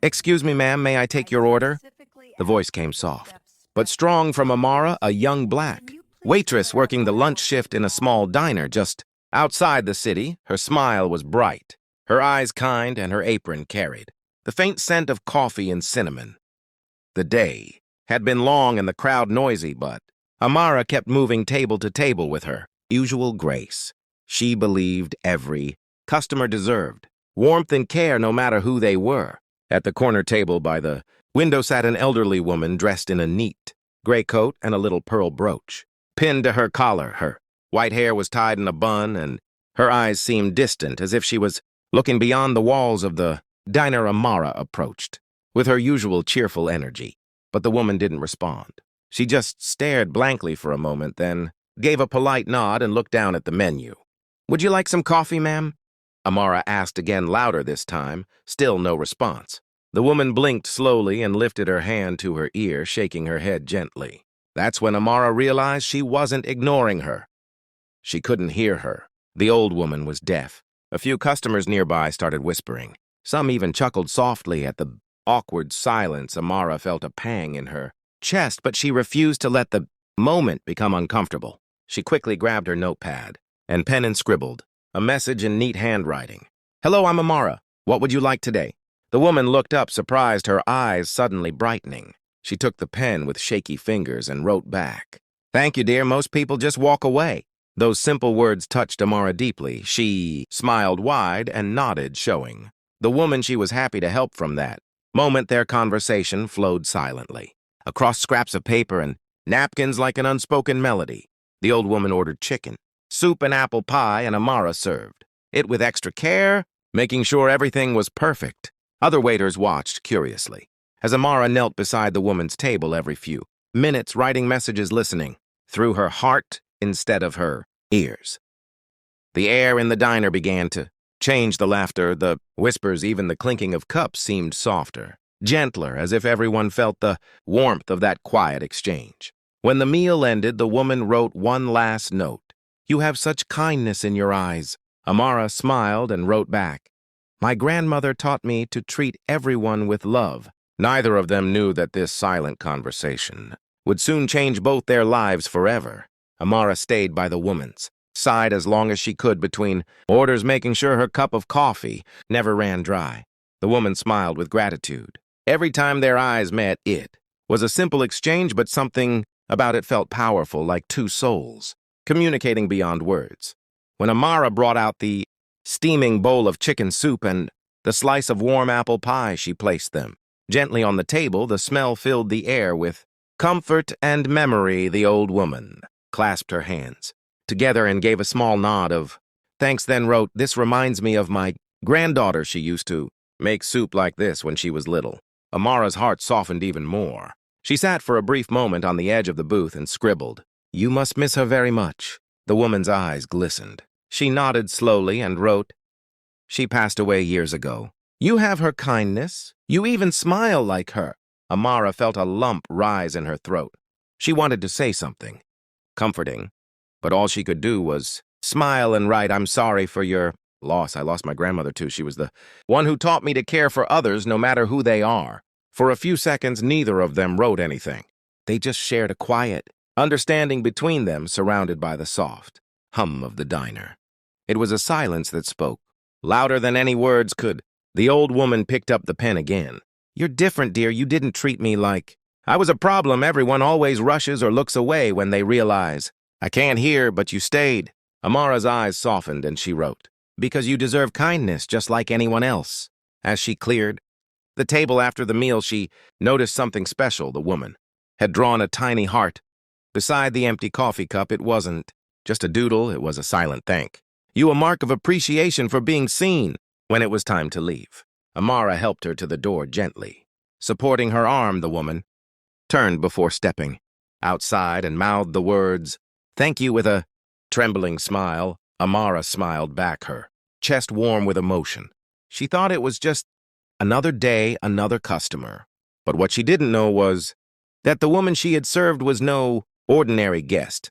"Excuse me, ma'am, may I take your order?" The voice came soft, but strong from Amara, a young black waitress working the lunch shift in a small diner just outside the city. Her smile was bright, her eyes kind, and her apron carried the faint scent of coffee and cinnamon. The day had been long and the crowd noisy, but Amara kept moving table to table with her usual grace. She believed every customer deserved warmth and care no matter who they were. At the corner table by the window sat an elderly woman dressed in a neat gray coat and a little pearl brooch pinned to her collar. Her white hair was tied in a bun, and her eyes seemed distant, as if she was looking beyond the walls of the diner. Amara approached with her usual cheerful energy, but the woman didn't respond. She just stared blankly for a moment, then gave a polite nod and looked down at the menu. "Would you like some coffee, ma'am?" Amara asked again, louder this time. Still no response. The woman blinked slowly and lifted her hand to her ear, shaking her head gently. That's when Amara realized she wasn't ignoring her. She couldn't hear her. The old woman was deaf. A few customers nearby started whispering. Some even chuckled softly at the awkward silence. Amara felt a pang in her chest, but she refused to let the moment become uncomfortable. She quickly grabbed her notepad and pen and scribbled a message in neat handwriting. "Hello, I'm Amara. What would you like today?" The woman looked up, surprised, her eyes suddenly brightening. She took the pen with shaky fingers and wrote back. "Thank you, dear. Most people just walk away." Those simple words touched Amara deeply. She smiled wide and nodded, showing the woman she was happy to help. From that moment, their conversation flowed silently across scraps of paper and napkins like an unspoken melody. The old woman ordered chicken, soup, and apple pie, and Amara served it with extra care, making sure everything was perfect. Other waiters watched curiously as Amara knelt beside the woman's table every few minutes, writing messages, listening through her heart instead of her ears. The air in the diner began to change. The laughter, the whispers, even the clinking of cups seemed softer, gentler, as if everyone felt the warmth of that quiet exchange. When the meal ended, the woman wrote one last note. "You have such kindness in your eyes." Amara smiled and wrote back, "My grandmother taught me to treat everyone with love." Neither of them knew that this silent conversation would soon change both their lives forever. Amara stayed by the woman's side as long as she could between orders, making sure her cup of coffee never ran dry. The woman smiled with gratitude. Every time their eyes met, it was a simple exchange, but something about it felt powerful, like two souls communicating beyond words. When Amara brought out the steaming bowl of chicken soup and the slice of warm apple pie, she placed them gently on the table. The smell filled the air with comfort and memory. The old woman clasped her hands together and gave a small nod of thanks, then wrote, "This reminds me of my granddaughter. She used to make soup like this when she was little." Amara's heart softened even more. She sat for a brief moment on the edge of the booth and scribbled, "You must miss her very much." The woman's eyes glistened. She nodded slowly and wrote, "She passed away years ago. You have her kindness. You even smile like her." Amara felt a lump rise in her throat. She wanted to say something comforting, but all she could do was smile and write, "I'm sorry for your loss. I lost my grandmother too. She was the one who taught me to care for others no matter who they are." For a few seconds, neither of them wrote anything. They just shared a quiet understanding between them, surrounded by the soft hum of the diner. It was a silence that spoke, louder than any words could. The old woman picked up the pen again. "You're different, dear. You didn't treat me like I was a problem. Everyone always rushes or looks away when they realize I can't hear, but you stayed." Amara's eyes softened and she wrote, "Because you deserve kindness just like anyone else." As she cleared the table after the meal, she noticed something special. The woman had drawn a tiny heart beside the empty coffee cup. It wasn't just a doodle, it was a silent thank you, a mark of appreciation for being seen. When it was time to leave, Amara helped her to the door gently. Supporting her arm, the woman turned before stepping outside and mouthed the words, "Thank you," with a trembling smile. Amara smiled back, her chest warm with emotion. She thought it was just another day, another customer. But what she didn't know was that the woman she had served was no ordinary guest.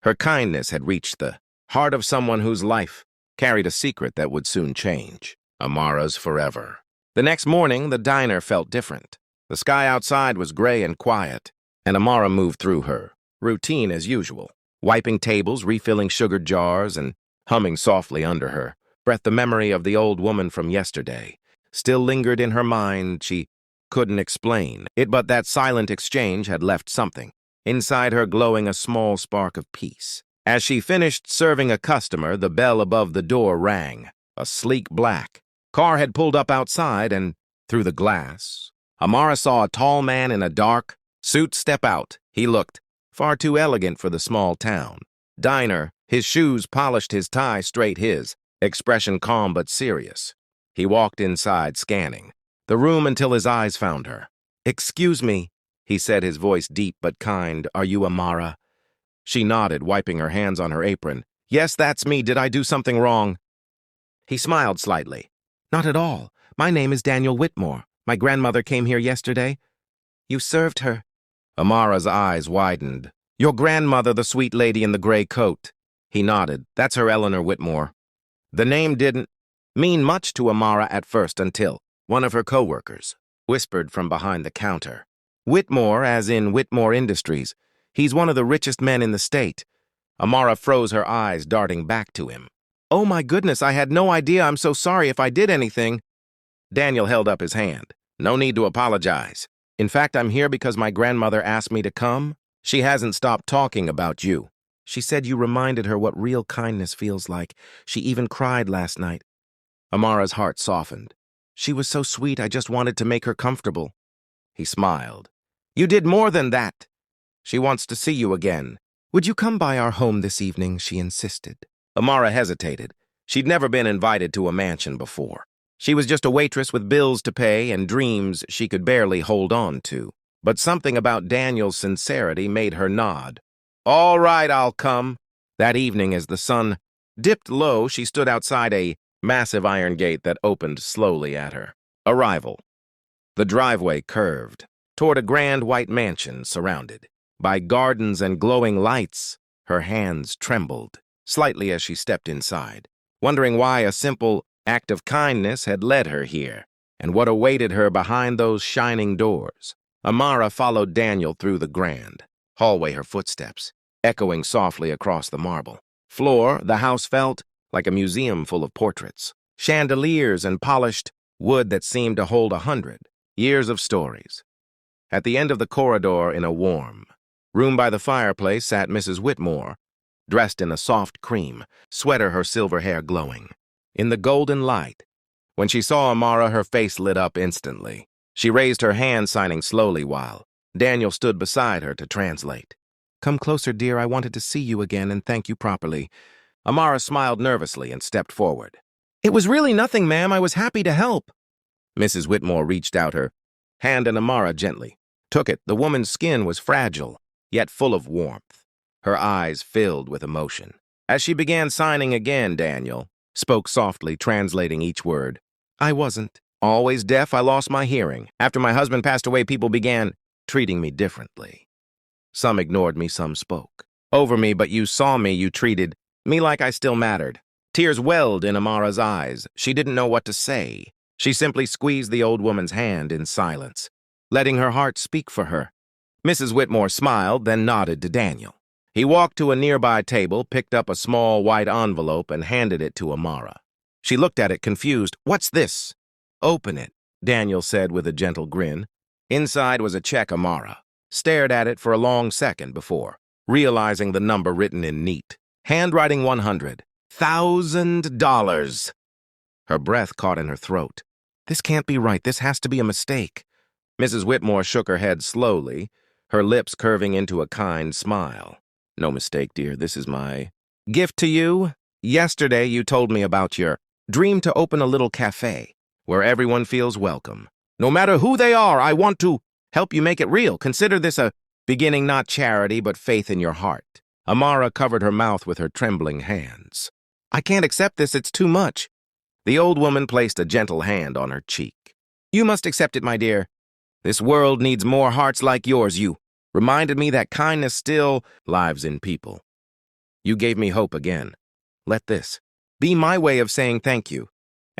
Her kindness had reached the heart of someone whose life carried a secret that would soon change Amara's forever. The next morning, the diner felt different. The sky outside was gray and quiet, and Amara moved through her routine as usual, wiping tables, refilling sugar jars, and humming softly under her breath. The memory of the old woman from yesterday still lingered in her mind. She couldn't explain it, but that silent exchange had left something inside her, glowing a small spark of peace. As she finished serving a customer, the bell above the door rang. A sleek black car had pulled up outside, and through the glass, Amara saw a tall man in a dark suit step out. He looked far too elegant for the small town diner, his shoes polished, his tie straight, his expression calm but serious. He walked inside, scanning the room until his eyes found her. "Excuse me," he said, his voice deep but kind. "Are you Amara?" She nodded, wiping her hands on her apron. "Yes, that's me. Did I do something wrong?" He smiled slightly. "Not at all. My name is Daniel Whitmore. My grandmother came here yesterday." "You served her?" Amara's eyes widened. "Your grandmother, the sweet lady in the gray coat." He nodded. "That's her, Eleanor Whitmore." The name didn't mean much to Amara at first until one of her co-workers whispered from behind the counter. "Whitmore, as in Whitmore Industries. He's one of the richest men in the state." Amara froze, her eyes darting back to him. "Oh my goodness, I had no idea. I'm so sorry if I did anything." Daniel held up his hand. "No need to apologize. In fact, I'm here because my grandmother asked me to come. She hasn't stopped talking about you. She said you reminded her what real kindness feels like. She even cried last night." Amara's heart softened. "She was so sweet, I just wanted to make her comfortable." He smiled. "You did more than that. She wants to see you again." "Would you come by our home this evening?" she insisted. Amara hesitated. She'd never been invited to a mansion before. She was just a waitress with bills to pay and dreams she could barely hold on to. But something about Daniel's sincerity made her nod. "All right, I'll come." That evening, as the sun dipped low, she stood outside a massive iron gate that opened slowly at her arrival. The driveway curved toward a grand white mansion surrounded by gardens and glowing lights. Her hands trembled slightly as she stepped inside, wondering why a simple act of kindness had led her here and what awaited her behind those shining doors. Amara followed Daniel through the grand hallway, her footsteps echoing softly across the marble floor. The house felt like a museum full of portraits, chandeliers, and polished wood that seemed to hold 100 years of stories. At the end of the corridor, in a warm room by the fireplace, sat Mrs. Whitmore, dressed in a soft cream sweater, her silver hair glowing in the golden light. When she saw Amara, her face lit up instantly. She raised her hand, signing slowly while Daniel stood beside her to translate. "Come closer, dear. I wanted to see you again and thank you properly." Amara smiled nervously and stepped forward. "It was really nothing, ma'am. I was happy to help." Mrs. Whitmore reached out her hand, and Amara gently took it. The woman's skin was fragile, yet full of warmth. Her eyes filled with emotion. As she began signing again, Daniel spoke softly, translating each word. "I wasn't always deaf. I lost my hearing. After my husband passed away, people began treating me differently. Some ignored me, some spoke over me, but you saw me. You treated me like I still mattered." Tears welled in Amara's eyes. She didn't know what to say. She simply squeezed the old woman's hand in silence, letting her heart speak for her. Mrs. Whitmore smiled, then nodded to Daniel. He walked to a nearby table, picked up a small white envelope, and handed it to Amara. She looked at it, confused. "What's this?" "Open it," Daniel said with a gentle grin. Inside was a check. Amara stared at it for a long second before realizing the number written in neat handwriting. $100,000. Her breath caught in her throat. "This can't be right. This has to be a mistake." Mrs. Whitmore shook her head slowly, her lips curving into a kind smile. "No mistake, dear. This is my gift to you. Yesterday, you told me about your dream to open a little cafe where everyone feels welcome. No matter who they are, I want to help you make it real. Consider this a beginning, not charity, but faith in your heart." Amara covered her mouth with her trembling hands. "I can't accept this. It's too much." The old woman placed a gentle hand on her cheek. "You must accept it, my dear. This world needs more hearts like yours. You reminded me that kindness still lives in people. You gave me hope again. Let this be my way of saying thank you."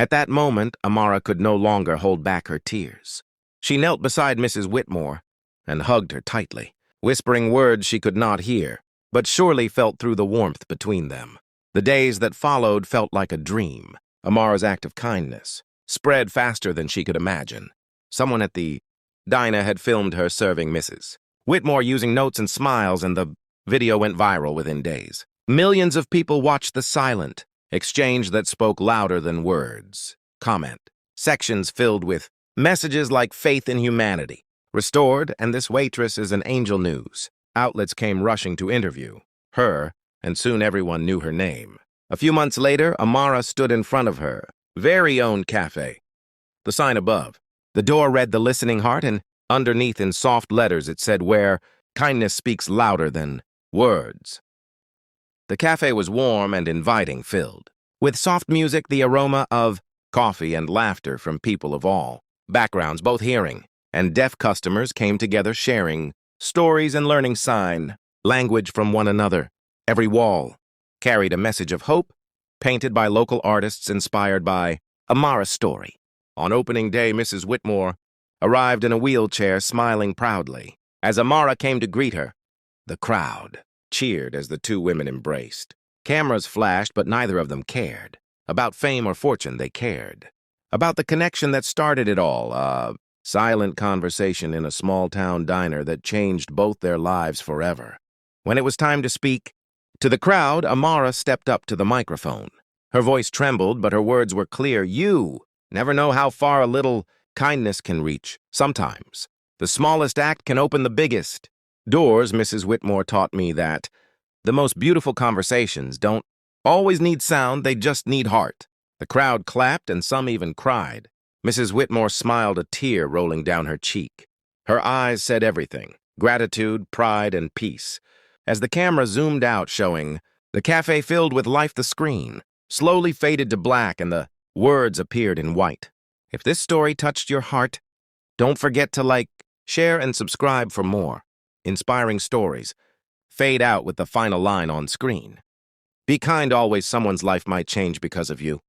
At that moment, Amara could no longer hold back her tears. She knelt beside Mrs. Whitmore and hugged her tightly, whispering words she could not hear, but surely felt through the warmth between them. The days that followed felt like a dream. Amara's act of kindness spread faster than she could imagine. Someone at the diner had filmed her serving Mrs. Whitmore using notes and smiles, and the video went viral within days. Millions of people watched the silent exchange that spoke louder than words. Comment sections filled with messages like faith in humanity, restored, and this waitress is an angel news. Outlets came rushing to interview her, and soon everyone knew her name. A few months later, Amara stood in front of her very own cafe. The sign above. The door read The Listening Heart, and underneath in soft letters it said, where kindness speaks louder than words. The cafe was warm and inviting, filled with soft music, the aroma of coffee, and laughter from people of all backgrounds. Both hearing and deaf customers came together, sharing stories and learning sign language from one another. Every wall carried a message of hope, painted by local artists inspired by Amara's story. On opening day, Mrs. Whitmore arrived in a wheelchair, smiling proudly. As Amara came to greet her, the crowd cheered as the two women embraced. Cameras flashed, but neither of them cared. About fame or fortune, they cared. About the connection that started it all, a silent conversation in a small-town diner that changed both their lives forever. When it was time to speak to the crowd, Amara stepped up to the microphone. Her voice trembled, but her words were clear. You never know how far a little kindness can reach. Sometimes the smallest act can open the biggest doors. Mrs. Whitmore taught me that the most beautiful conversations don't always need sound, they just need heart. The crowd clapped, and some even cried. Mrs. Whitmore smiled, a tear rolling down her cheek. Her eyes said everything: gratitude, pride, and peace. As the camera zoomed out, showing the cafe filled with life, the screen slowly faded to black and the words appeared in white. If this story touched your heart, don't forget to like, share, and subscribe for more inspiring stories. Fade out with the final line on screen. Be kind always, someone's life might change because of you.